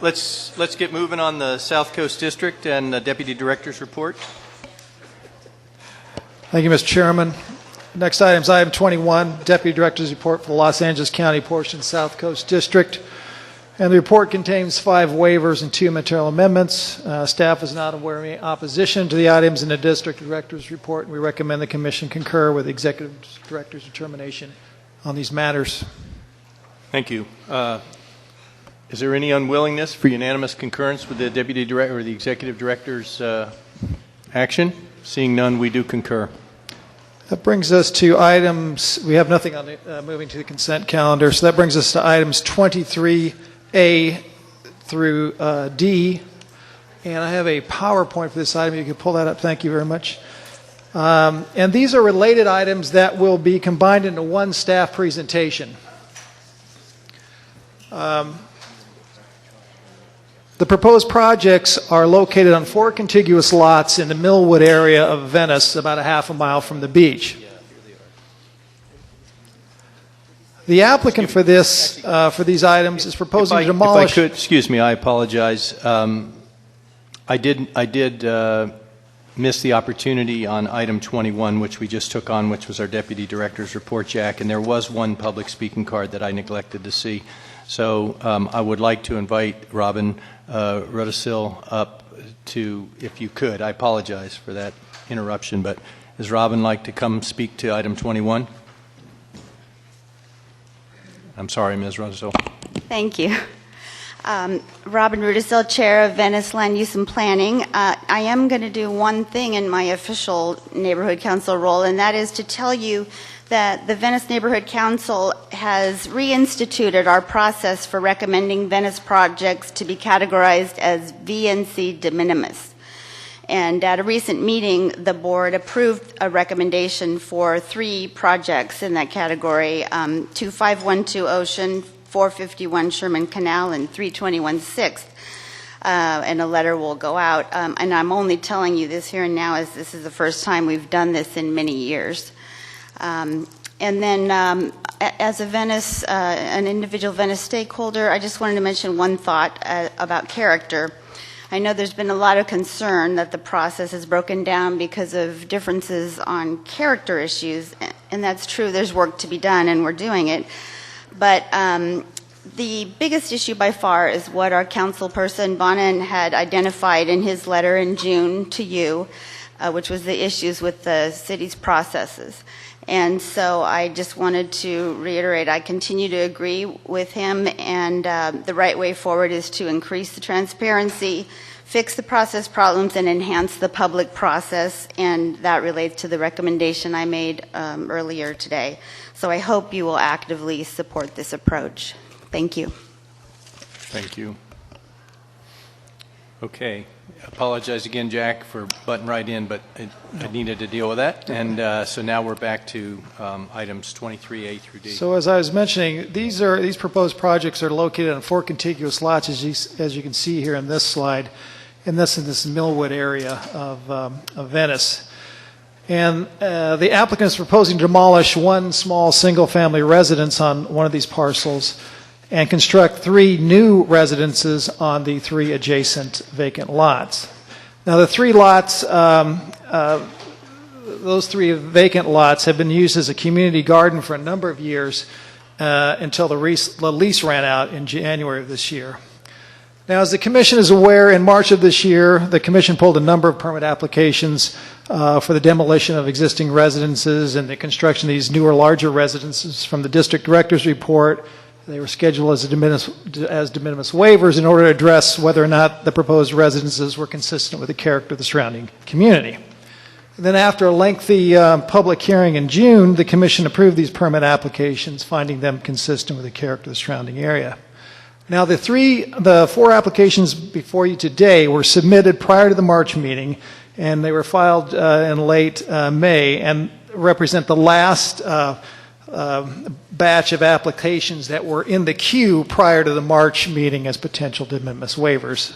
let's get moving on the South Coast District and the Deputy Director's report. Thank you, Mr. Chairman. Next item is item 21, Deputy Director's report for the Los Angeles County portion, South Coast District. And the report contains 5 waivers and 2 material amendments. Staff is not aware of any opposition to the items in the District Director's report, and we recommend the Commission concur with the Executive Director's determination on these matters. Thank you. Is there any unwillingness for unanimous concurrence with the Deputy Director or the Executive Director's action? Seeing none, we do concur. That brings us to items, we have nothing on the, moving to the consent calendar, so that brings us to items 23A through D. And I have a PowerPoint for this item. You can pull that up. Thank you very much. And these are related items that will be combined into one staff presentation. The proposed projects are located on 4 contiguous lots in the Millwood area of Venice, about a half a mile from the beach. The applicant for this, for these items, is proposing to demolish. If I could, excuse me, I apologize. I did miss the opportunity on item 21, which we just took on, which was our Deputy Director's report, Jack, and there was one public speaking card that I neglected to see. So I would like to invite Robin Rudisil up to, if you could. I apologize for that interruption, but does Robin like to come speak to item 21? I'm sorry, Ms. Rudisil. Thank you. Robin Rudisil, Chair of Venice Land Use and Planning. I am going to do one thing in my official Neighborhood Council role, and that is to tell you that the Venice Neighborhood Council has reinstituted our process for recommending Venice projects to be categorized as VNC de minimis. And at a recent meeting, the board approved a recommendation for 3 projects in that category, 2512 Ocean, 451 Sherman Canal, and 321 6th. And a letter will go out. And I'm only telling you this here and now as this is the first time we've done this in many years. And then as a Venice, an individual Venice stakeholder, I just wanted to mention one thought about character. I know there's been a lot of concern that the process is broken down because of differences on character issues, and that's true. There's work to be done, and we're doing it. But the biggest issue by far is what our councilperson Bonin had identified in his letter in June to you, which was the issues with the city's processes. And so I just wanted to reiterate, I continue to agree with him, and the right way forward is to increase the transparency, fix the process problems, and enhance the public process, and that relates to the recommendation I made earlier today. So I hope you will actively support this approach. Thank you. Thank you. Okay. Apologize again, Jack, for butting right in, but I needed to deal with that. And so now we're back to items 23A through D. So as I was mentioning, these proposed projects are located on 4 contiguous lots, as you can see here in this slide, and this in this Millwood area of Venice. And the applicant is proposing to demolish 1 small single-family residence on one of these parcels and construct 3 new residences on the 3 adjacent vacant lots. Now the 3 lots, those 3 vacant lots have been used as a community garden for a number of years until the lease ran out in January of this year. Now, as the Commission is aware, in March of this year, the Commission pulled a number of permit applications for the demolition of existing residences and the construction of these newer, larger residences from the District Director's report. They were scheduled as de minimis waivers in order to address whether or not the proposed residences were consistent with the character of the surrounding community. And then after a lengthy public hearing in June, the Commission approved these permit applications, finding them consistent with the character of the surrounding area. Now the 4 applications before you today were submitted prior to the March meeting, and they were filed in late May and represent the last batch of applications that were in the queue prior to the March meeting as potential de minimis waivers,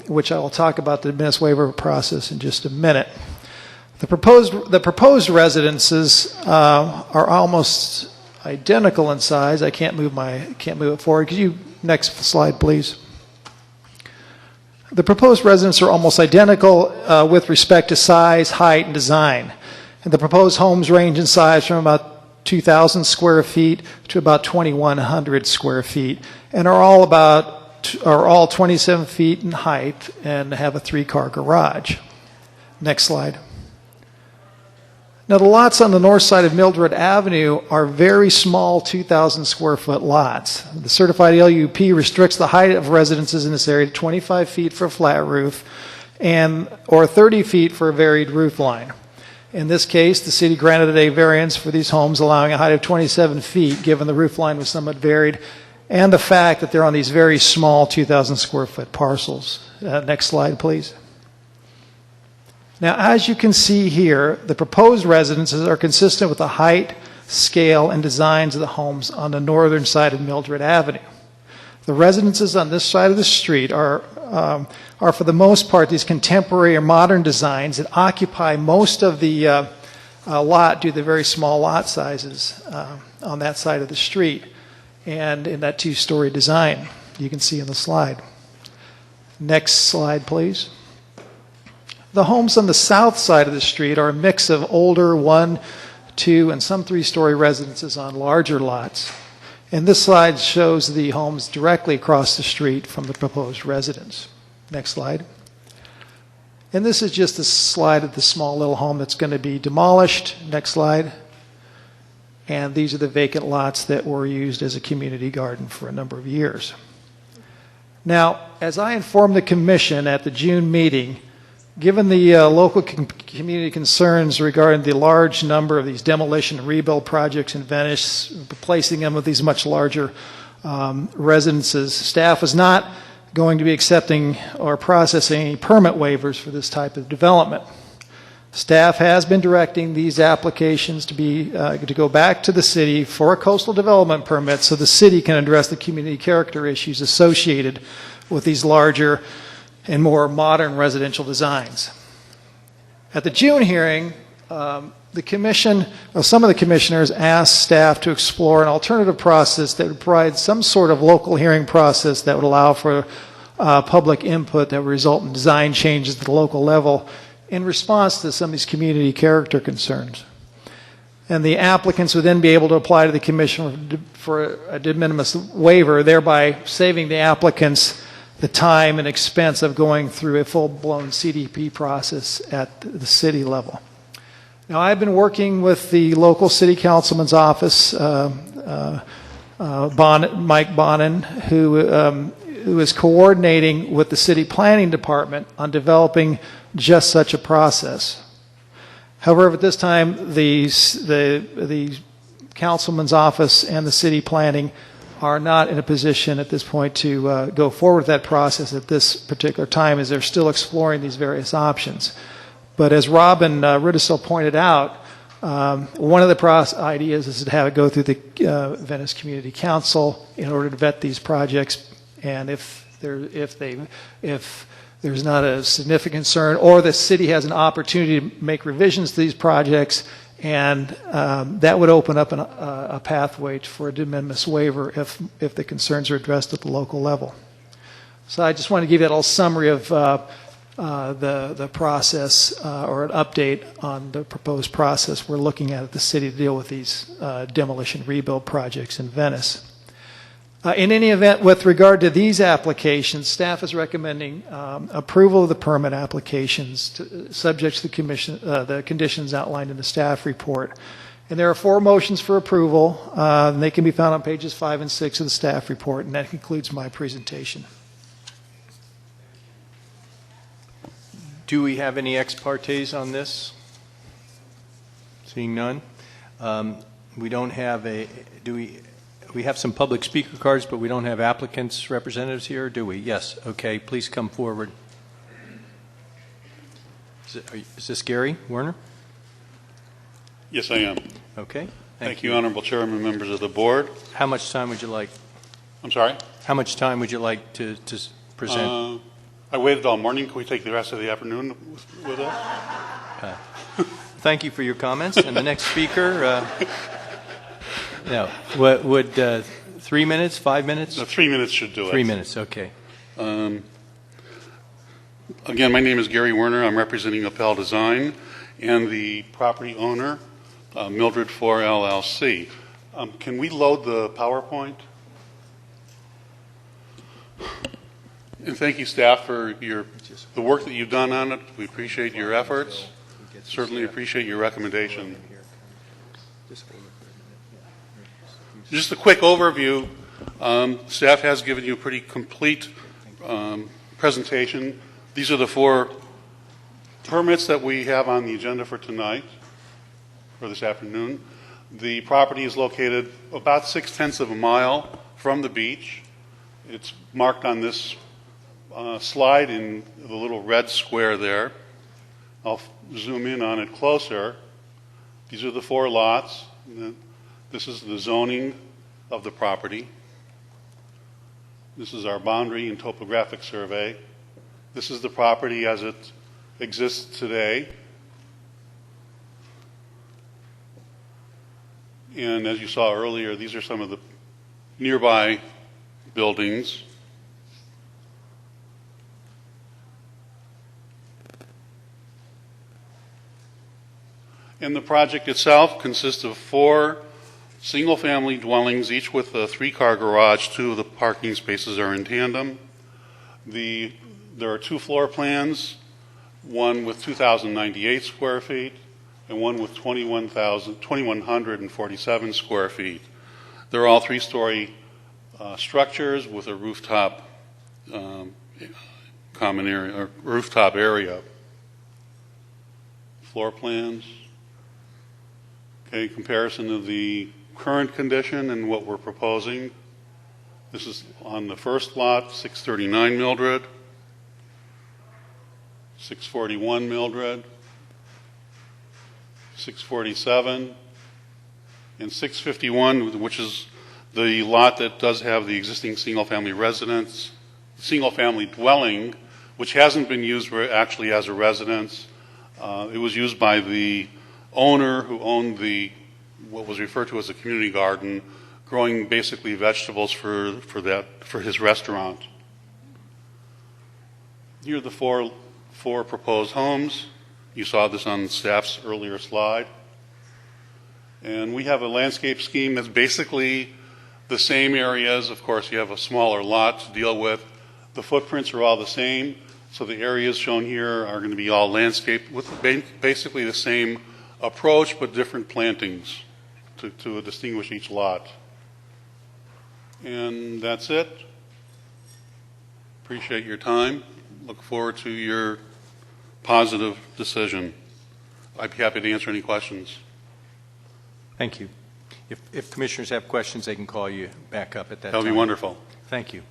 which I will talk about the de minimis waiver process in just a minute. The proposed residences are almost identical in size. I can't move it forward. Could you next slide, please? The proposed residences are almost identical with respect to size, height, and design. And the proposed homes range in size from about 2,000 square feet to about 2,100 square feet, and are all 27 feet in height and have a 3-car garage. Next slide. Now, the lots on the north side of Mildred Avenue are very small 2,000 square foot lots. The certified LUP restricts the height of residences in this area to 25 feet for a flat roof or 30 feet for a varied roof line. In this case, the city granted a variance for these homes allowing a height of 27 feet, given the roof line was somewhat varied, and the fact that they're on these very small 2,000 square foot parcels. Next slide, please. Now, as you can see here, the proposed residences are consistent with the height, scale, and designs of the homes on the northern side of Mildred Avenue. The residences on this side of the street are for the most part these contemporary or modern designs that occupy most of the lot due to the very small lot sizes on that side of the street and in that 2-story design you can see in the slide. Next slide, please. The homes on the south side of the street are a mix of older 1, 2, and some 3-story residences on larger lots. And this slide shows the homes directly across the street from the proposed residence. Next slide. And this is just a slide of the small little home that's going to be demolished. Next slide. And these are the vacant lots that were used as a community garden for a number of years. Now, as I informed the Commission at the June meeting, given the local community concerns regarding the large number of these demolition and rebuild projects in Venice, replacing them with these much larger residences, staff is not going to be accepting or processing any permit waivers for this type of development. Staff has been directing these applications to go back to the city for a coastal development permit so the city can address the community character issues associated with these larger and more modern residential designs. At the June hearing, some of the commissioners asked staff to explore an alternative process that would provide some sort of local hearing process that would allow for public input that would result in design changes at the local level in response to some of these community character concerns. And the applicants would then be able to apply to the commission for a de minimis waiver, thereby saving the applicants the time and expense of going through a full-blown CDP process at the city level. Now, I've been working with the local city councilman's office, Mike Bonin, who is coordinating with the city planning department on developing just such a process. However, at this time, the councilman's office and the city planning are not in a position at this point to go forward with that process at this particular time, as they're still exploring these various options. But as Robin Rudisil pointed out, one of the ideas is to have it go through the Venice Community Council in order to vet these projects, and if there's not a significant concern, or the city has an opportunity to make revisions to these projects, and that would open up a pathway for a de minimis waiver if the concerns are addressed at the local level. So I just want to give you a little summary of the process or an update on the proposed process we're looking at the city to deal with these demolition rebuild projects in Venice. In any event, with regard to these applications, staff is recommending approval of the permit applications subject to the conditions outlined in the staff report. And there are 4 motions for approval, and they can be found on pages 5 and 6 of the staff report, and that concludes my presentation. Do we have any ex partes on this? Seeing none. We don't have we have some public speaker cards, but we don't have applicants' representatives here, do we? Yes. Okay. Please come forward. Is this Gary Werner? Yes, I am. Okay. Thank you, Honorable Chairman, members of the board. How much time would you like? I'm sorry? How much time would you like to present? I waited all morning. Can we take the rest of the afternoon with us? Thank you for your comments. And the next speaker, no, what would 3 minutes, 5 minutes? No, 3 minutes should do it. 3 minutes, okay. Again, my name is Gary Werner. I'm representing Appel Design and the property owner, Mildred 4 LLC. Can we load the PowerPoint? And thank you, staff, for the work that you've done on it. We appreciate your efforts. Certainly appreciate your recommendation. Just a quick overview. Staff has given you a pretty complete presentation. These are the 4 permits that we have on the agenda for tonight, or this afternoon. The property is located about 0.6 of a mile from the beach. It's marked on this slide in the little red square there. I'll zoom in on it closer. These are the 4 lots. This is the zoning of the property. This is our boundary and topographic survey. This is the property as it exists today. And as you saw earlier, these are some of the nearby buildings. And the project itself consists of 4 single-family dwellings, each with a 3-car garage. 2 of the parking spaces are in tandem. There are 2 floor plans, one with 2,098 square feet and one with 2,147 square feet. They're all 3-story structures with a rooftop common area or rooftop area. Floor plans. Okay, comparison of the current condition and what we're proposing. This is on the first lot, 639 Mildred, 641 Mildred, 647, and 651, which is the lot that does have the existing single-family residence, single-family dwelling, which hasn't been used actually as a residence. It was used by the owner who owned what was referred to as a community garden, growing basically vegetables for his restaurant. Here are the four proposed homes. You saw this on staff's earlier slide. And we have a landscape scheme that's basically the same areas. Of course, you have a smaller lot to deal with. The footprints are all the same. So the areas shown here are going to be all landscaped with basically the same approach, but different plantings to distinguish each lot. And that's it. Appreciate your time. Look forward to your positive decision. I'd be happy to answer any questions. Thank you. If commissioners have questions, they can call you back up at that time. That would be wonderful. Thank you.